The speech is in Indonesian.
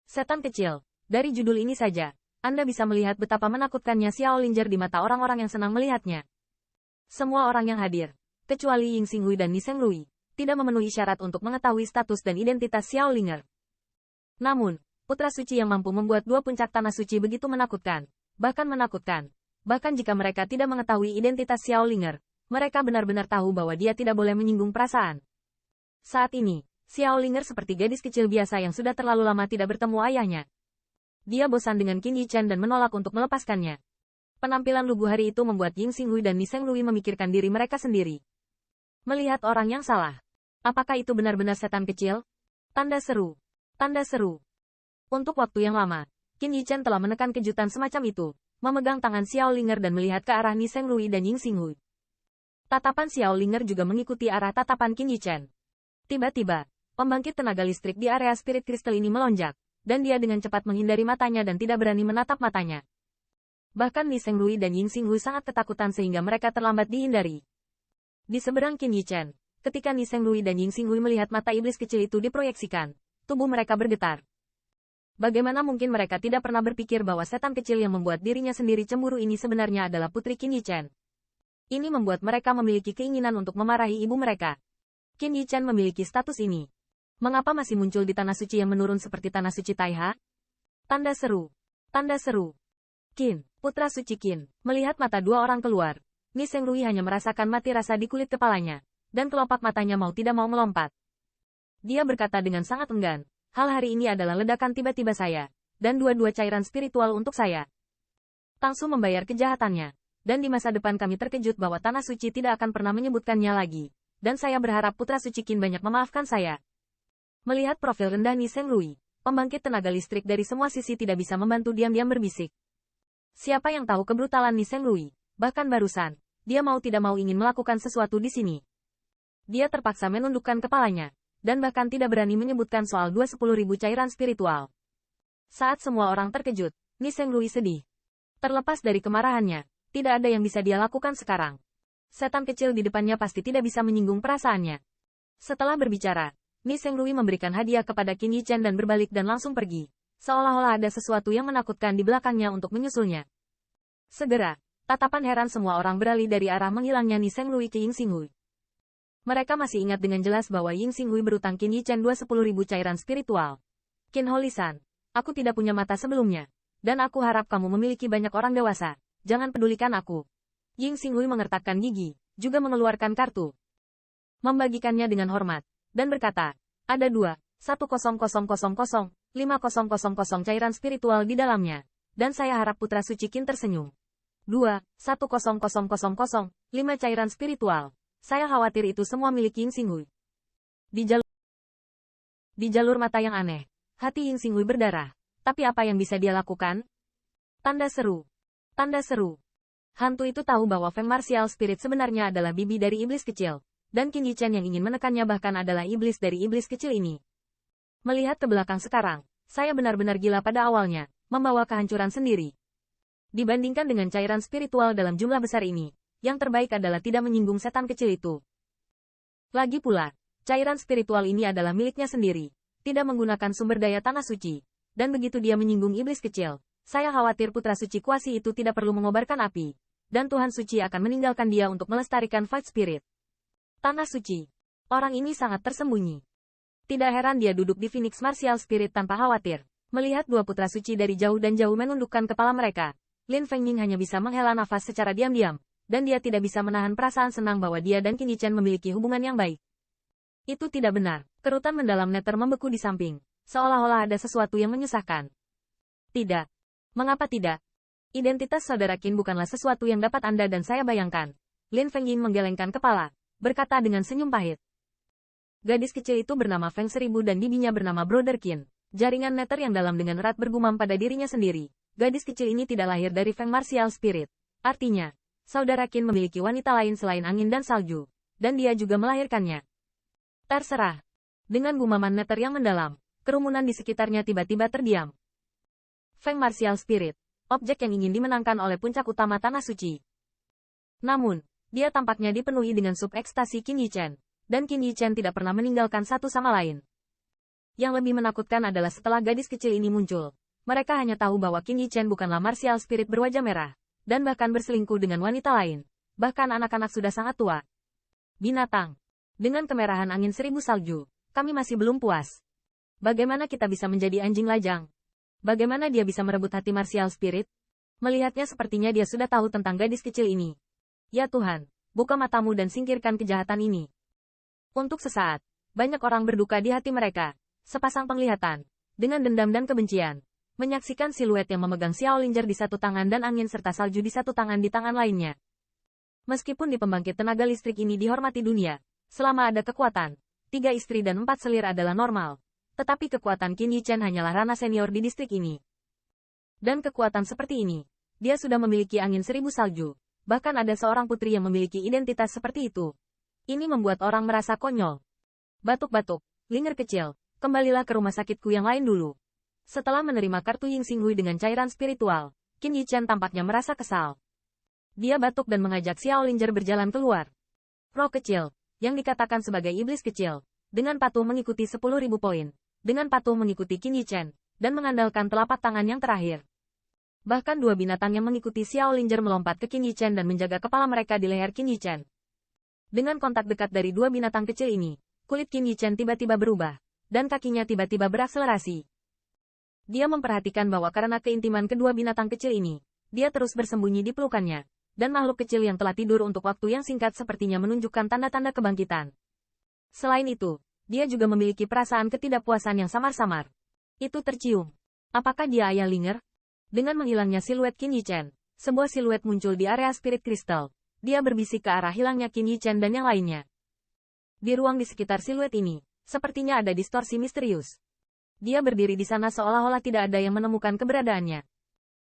Setan kecil. Dari judul ini saja, Anda bisa melihat betapa menakutkannya Xiao Linger di mata orang-orang yang senang melihatnya. Semua orang yang hadir, kecuali Ying Xinghui dan Ni Shenglui, tidak memenuhi syarat untuk mengetahui status dan identitas Xiao Linger. Namun, putra suci yang mampu membuat dua puncak tanah suci begitu menakutkan. Bahkan jika mereka tidak mengetahui identitas Xiao Linger, mereka benar-benar tahu bahwa dia tidak boleh menyinggung perasaan. Saat ini, Xiao Linger seperti gadis kecil biasa yang sudah terlalu lama tidak bertemu ayahnya. Dia bosan dengan Qin Yichen dan menolak untuk melepaskannya. Penampilan lugu hari itu membuat Ying Xinghui dan Ni Shenglui memikirkan diri mereka sendiri. Melihat orang yang salah. Apakah itu benar-benar setan kecil? Tanda seru. Tanda seru. Untuk waktu yang lama, Qin Yichen telah menekan kejutan semacam itu, memegang tangan Xiao Linger dan melihat ke arah Ni Shenglui dan Ying Xinghui. Tatapan Xiao Linger juga mengikuti arah tatapan Qin Yichen. Tiba-tiba, pembangkit tenaga listrik di area spirit kristal ini melonjak, dan dia dengan cepat menghindari matanya dan tidak berani menatap matanya. Bahkan Ni Shenglui dan Ying Xinghui sangat ketakutan sehingga mereka terlambat dihindari. Di seberang Qin Yichen, ketika Ni Shenglui dan Ying Xinghui melihat mata iblis kecil itu diproyeksikan, tubuh mereka bergetar. Bagaimana mungkin mereka tidak pernah berpikir bahwa setan kecil yang membuat dirinya sendiri cemburu ini sebenarnya adalah putri Qin Yichen. Ini membuat mereka memiliki keinginan untuk memarahi ibu mereka. Qin Yichen memiliki status ini. Mengapa masih muncul di tanah suci yang menurun seperti tanah suci Taiha? Tanda seru. Tanda seru. Qin, putra suci Qin, melihat mata dua orang keluar. Ni Shenglui hanya merasakan mati rasa di kulit kepalanya, dan kelopak matanya mau tidak mau melompat. Dia berkata dengan sangat enggan, hal hari ini adalah ledakan tiba-tiba saya, dan dua-dua cairan spiritual untuk saya. Tangsu membayar kejahatannya, dan di masa depan kami terkejut bahwa tanah suci tidak akan pernah menyebutkannya lagi, dan saya berharap putra suci Qin banyak memaafkan saya. Melihat profil rendah Ni Shenglui, pembangkit tenaga listrik dari semua sisi tidak bisa membantu diam-diam berbisik. Siapa yang tahu kebrutalan Ni Shenglui? Bahkan barusan, dia mau tidak mau ingin melakukan sesuatu di sini. Dia terpaksa menundukkan kepalanya, dan bahkan tidak berani menyebutkan soal 20.000 cairan spiritual. Saat semua orang terkejut, Ni Shenglui sedih. Terlepas dari kemarahannya, tidak ada yang bisa dia lakukan sekarang. Setan kecil di depannya pasti tidak bisa menyinggung perasaannya. Setelah berbicara, Ni Shenglui memberikan hadiah kepada Qin Yichen dan berbalik dan langsung pergi. Seolah-olah ada sesuatu yang menakutkan di belakangnya untuk menyusulnya. Segera, tatapan heran semua orang beralih dari arah menghilangnya Ni Shenglui ke Ying Xinghui. Mereka masih ingat dengan jelas bahwa Ying Xinghui berutang Qin Yichen 20.000 cairan spiritual. Qin Holisan, aku tidak punya mata sebelumnya. Dan aku harap kamu memiliki banyak orang dewasa. Jangan pedulikan aku. Ying Xinghui mengertakkan gigi, juga mengeluarkan kartu. Membagikannya dengan hormat. Dan berkata, ada 2,10,000,5,000 cairan spiritual di dalamnya. Dan saya harap putra suci Qin tersenyum. 2,10,000,5 cairan spiritual. Saya khawatir itu semua milik Ying Xinghui. Di jalur mata yang aneh, hati Ying Xinghui berdarah. Tapi apa yang bisa dia lakukan? Tanda seru. Tanda seru. Hantu itu tahu bahwa Feng Martial Spirit sebenarnya adalah bibi dari iblis kecil. Dan Qin Yichen yang ingin menekannya bahkan adalah iblis dari iblis kecil ini. Melihat ke belakang sekarang, saya benar-benar gila pada awalnya, membawa kehancuran sendiri. Dibandingkan dengan cairan spiritual dalam jumlah besar ini, yang terbaik adalah tidak menyinggung setan kecil itu. Lagi pula, cairan spiritual ini adalah miliknya sendiri, tidak menggunakan sumber daya tanah suci. Dan begitu dia menyinggung iblis kecil, saya khawatir putra suci kuasi itu tidak perlu mengobarkan api. Dan Tuhan suci akan meninggalkan dia untuk melestarikan Fight Spirit. Tanah suci. Orang ini sangat tersembunyi. Tidak heran dia duduk di Phoenix Martial Spirit tanpa khawatir. Melihat dua putra suci dari jauh dan jauh menundukkan kepala mereka, Lin Fengying hanya bisa menghela nafas secara diam-diam, dan dia tidak bisa menahan perasaan senang bahwa dia dan Qin Yichen memiliki hubungan yang baik. Itu tidak benar. Kerutan mendalam Nether membeku di samping, seolah-olah ada sesuatu yang menyusahkan. Tidak. Mengapa tidak? Identitas saudara Qin bukanlah sesuatu yang dapat Anda dan saya bayangkan. Lin Fengying menggelengkan kepala, berkata dengan senyum pahit. Gadis kecil itu bernama Feng Seribu dan bibinya bernama Brother Qin. Jaringan Nether yang dalam dengan erat bergumam pada dirinya sendiri. Gadis kecil ini tidak lahir dari Feng Martial Spirit. Artinya, saudara Qin memiliki wanita lain selain angin dan salju. Dan dia juga melahirkannya. Terserah. Dengan gumaman Nether yang mendalam, kerumunan di sekitarnya tiba-tiba terdiam. Feng Martial Spirit, objek yang ingin dimenangkan oleh puncak utama tanah suci. Namun, dia tampaknya dipenuhi dengan sub ekstasi Qin Yichen, dan Qin Yichen tidak pernah meninggalkan satu sama lain. Yang lebih menakutkan adalah setelah gadis kecil ini muncul, mereka hanya tahu bahwa Qin Yichen bukanlah martial spirit berwajah merah, dan bahkan berselingkuh dengan wanita lain. Bahkan anak-anak sudah sangat tua. Binatang. Dengan kemerahan angin 1000 salju, kami masih belum puas. Bagaimana kita bisa menjadi anjing lajang? Bagaimana dia bisa merebut hati martial spirit? Melihatnya sepertinya dia sudah tahu tentang gadis kecil ini. Ya Tuhan, buka matamu dan singkirkan kejahatan ini. Untuk sesaat, banyak orang berduka di hati mereka. Sepasang penglihatan, dengan dendam dan kebencian, menyaksikan siluet yang memegang Xiao Linger di satu tangan dan angin serta salju di satu tangan di tangan lainnya. Meskipun di pembangkit tenaga listrik ini dihormati dunia, selama ada kekuatan, 3 istri dan 4 selir adalah normal. Tetapi kekuatan Qin Yichen hanyalah rana senior di distrik ini. Dan kekuatan seperti ini, dia sudah memiliki angin 1000 salju. Bahkan ada seorang putri yang memiliki identitas seperti itu. Ini membuat orang merasa konyol. Batuk-batuk, Linger kecil, kembalilah ke rumah sakitku yang lain dulu. Setelah menerima kartu Ying Xinghui dengan cairan spiritual, Qin Yichen tampaknya merasa kesal. Dia batuk dan mengajak Xiao Linger berjalan keluar. Roh kecil, yang dikatakan sebagai iblis kecil, dengan patuh mengikuti 10.000 poin, dengan patuh mengikuti Qin Yichen, dan mengandalkan telapak tangan yang terakhir. Bahkan 2 binatang yang mengikuti Xiao Linger melompat ke Qin Yichen dan menjaga kepala mereka di leher Qin Yichen. Dengan kontak dekat dari 2 binatang kecil ini, kulit Qin Yichen tiba-tiba berubah, dan kakinya tiba-tiba berakselerasi. Dia memperhatikan bahwa karena keintiman kedua binatang kecil ini, dia terus bersembunyi di pelukannya, dan makhluk kecil yang telah tidur untuk waktu yang singkat sepertinya menunjukkan tanda-tanda kebangkitan. Selain itu, dia juga memiliki perasaan ketidakpuasan yang samar-samar. Itu tercium. Apakah dia ayah Linger? Dengan menghilangnya siluet Qin Yichen, sebuah siluet muncul di area spirit kristal. Dia berbisik ke arah hilangnya Qin Yichen dan yang lainnya. Di ruang di sekitar siluet ini, sepertinya ada distorsi misterius. Dia berdiri di sana seolah-olah tidak ada yang menemukan keberadaannya.